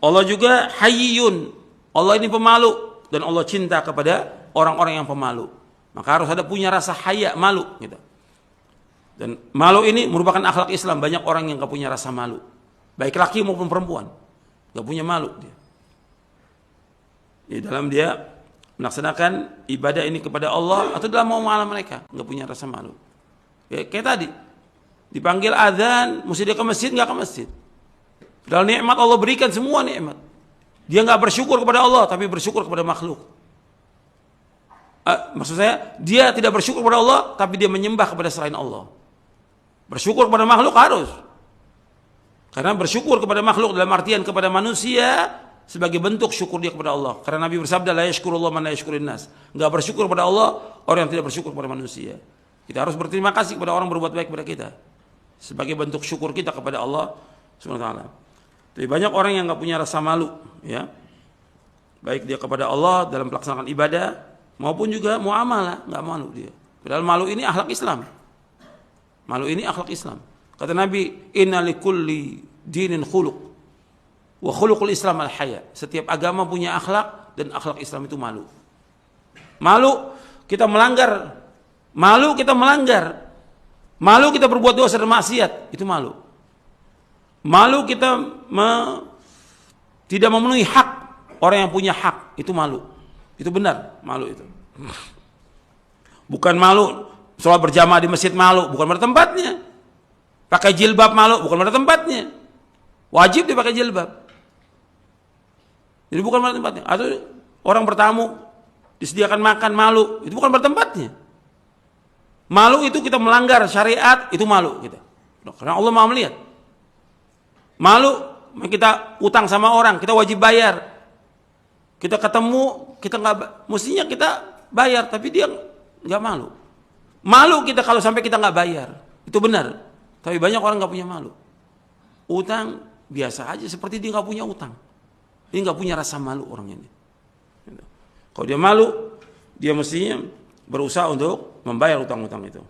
Allah juga hayyun. Allah ini pemalu dan Allah cinta kepada orang-orang yang pemalu. Maka harus ada punya rasa haya, malu gitu. Dan malu ini merupakan akhlak Islam. Banyak orang yang gak punya rasa malu, baik laki maupun perempuan, gak punya malu dia. Di dalam dia melaksanakan ibadah ini kepada Allah atau dalam muamalah mereka gak punya rasa malu. Kayak tadi dipanggil azan, mesti dia ke masjid, gak ke masjid. Padahal nikmat Allah berikan semua nikmat. Dia nggak bersyukur kepada Allah, tapi bersyukur kepada makhluk. Maksud saya, dia tidak bersyukur kepada Allah, tapi dia menyembah kepada selain Allah. Bersyukur kepada makhluk harus. Karena bersyukur kepada makhluk dalam artian kepada manusia sebagai bentuk syukur dia kepada Allah. Karena Nabi bersabda, la yashkurullah man la yashkurin nas. Nggak bersyukur kepada Allah orang yang tidak bersyukur kepada manusia. Kita harus berterima kasih kepada orang berbuat baik kepada kita sebagai bentuk syukur kita kepada Allah Subhanahu wa taala. Tapi banyak orang yang nggak punya rasa malu, ya, baik dia kepada Allah dalam pelaksanaan ibadah maupun juga muamalah, nggak malu dia. Padahal malu ini akhlak Islam. Malu ini akhlak Islam. Kata Nabi, inna likulli dinin khuluq wa khuluqul Islam al-haya. Setiap agama punya akhlak dan akhlak Islam itu malu. Malu kita melanggar, malu kita melanggar, malu kita berbuat dosa dan maksiat, itu malu. Malu kita tidak memenuhi hak orang yang punya hak, itu malu. Itu benar, malu itu. Bukan malu sholat berjamaah di masjid, malu, bukan pada tempatnya. Pakai jilbab malu, bukan pada tempatnya. Wajib dipakai jilbab. Jadi bukan pada tempatnya. Atau orang bertamu disediakan makan, malu, itu bukan pada tempatnya. Malu itu kita melanggar syariat, itu malu kita. Karena Allah Maha melihat. Malu kita utang sama orang, kita wajib bayar. Kita ketemu, kita nggak, mestinya kita bayar, tapi dia nggak malu. Malu kita kalau sampai kita nggak bayar, itu benar. Tapi banyak orang nggak punya malu. Utang biasa aja, seperti dia nggak punya utang. Dia nggak punya rasa malu orang ini. Kalau dia malu, dia mestinya berusaha untuk membayar utang-utang itu.